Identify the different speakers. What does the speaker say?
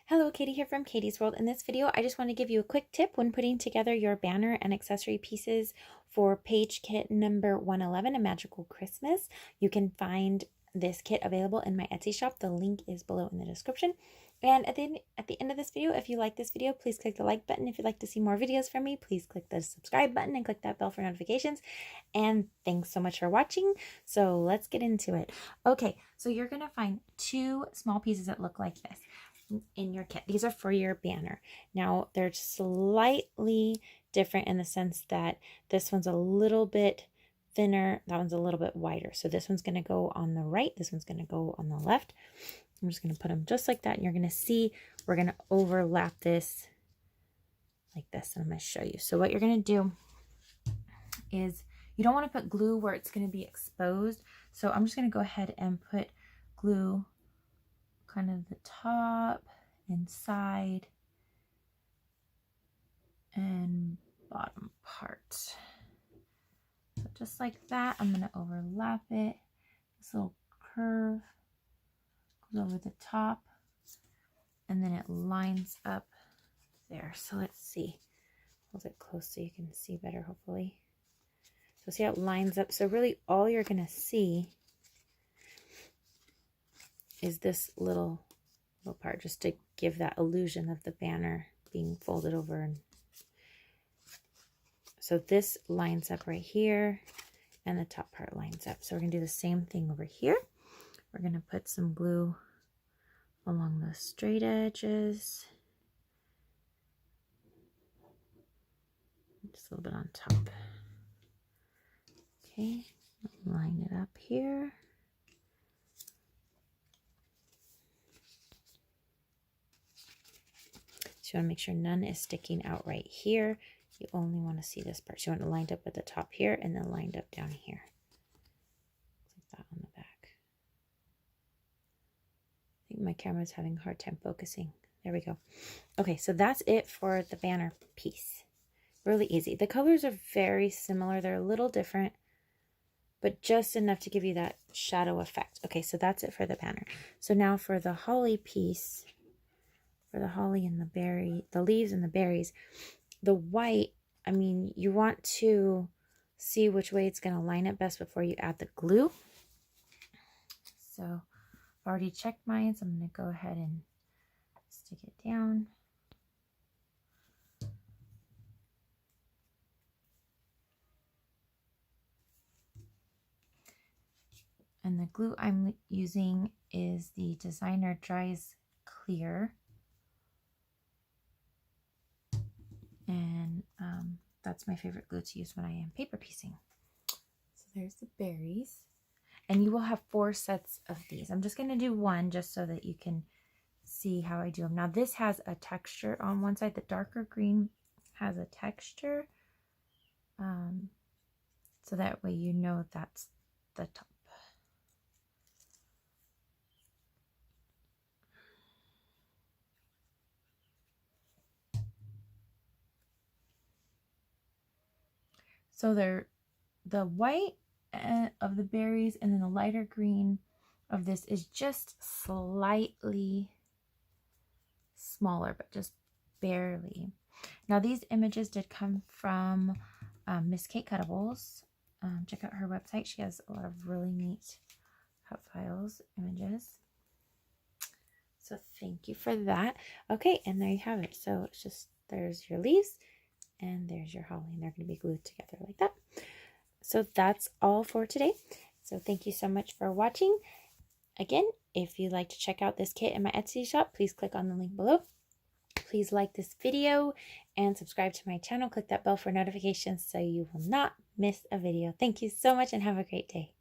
Speaker 1: Hello, Katie here from Katie's World. In this video, I just want to give you a quick tip when putting together your banner and accessory pieces for page kit number 111, A Magical Christmas. You can find this kit available in my Etsy shop. The link is below in the description. And at the end of this video, if you like this video, please click the like button. If you'd like to see more videos from me, please click the subscribe button and click that bell for notifications. And thanks so much for watching. So let's get into it. Okay, so you're going to find two small pieces that look like this in your kit. These are for your banner. Now they're slightly different in the sense that this one's a little bit thinner, that one's a little bit wider. So this one's going to go on the right, this one's going to go on the left. I'm just going to put them just like that, and you're going to see we're going to overlap this like this, and I'm going to show you. So what you're going to do is you don't want to put glue where it's going to be exposed. So I'm just going to go ahead and put glue kind of the top and side and bottom part. So just like that, I'm going to overlap it. This little curve goes over the top and then it lines up there. So let's see. Hold it close so you can see better, hopefully. So see how it lines up? So really all you're going to see is this little part, just to give that illusion of the banner being folded over. And so this lines up right here and the top part lines up. So we're going to do the same thing over here. We're going to put some glue along the straight edges, just a little bit on top. Okay, line it up here. So you want to make sure none is sticking out right here. You only want to see this part. So you want it lined up at the top here and then lined up down here. Like that on the back. I think my camera is having a hard time focusing. There we go. Okay, so that's it for the banner piece. Really easy. The colors are very similar. They're a little different, but just enough to give you that shadow effect. Okay, so that's it for the banner. So now for the holly piece, for the holly and the leaves and the berries, the white, I mean, you want to see which way it's going to line up best before you add the glue. So I've already checked mine, so I'm going to go ahead and stick it down. And the glue I'm using is the Designer Dries Clear. And that's my favorite glue to use when I am paper piecing. So there's the berries. And you will have 4 sets of these. I'm just going to do one just so that you can see how I do them. Now this has a texture on one side. The darker green has a texture. So that way you know that's the top. So they're the white of the berries and then the lighter green of this is just slightly smaller, but just barely. Now these images did come from Miss Kate Cuttables. Check out her website. She has a lot of really neat cut files images. So thank you for that. Okay, and there you have it. So it's just, there's your leaves and there's your holly, and they're going to be glued together like that. So that's all for today. So thank you so much for watching. Again, if you'd like to check out this kit in my Etsy shop, please click on the link below. Please like this video and subscribe to my channel. Click that bell for notifications so you will not miss a video. Thank you so much and have a great day.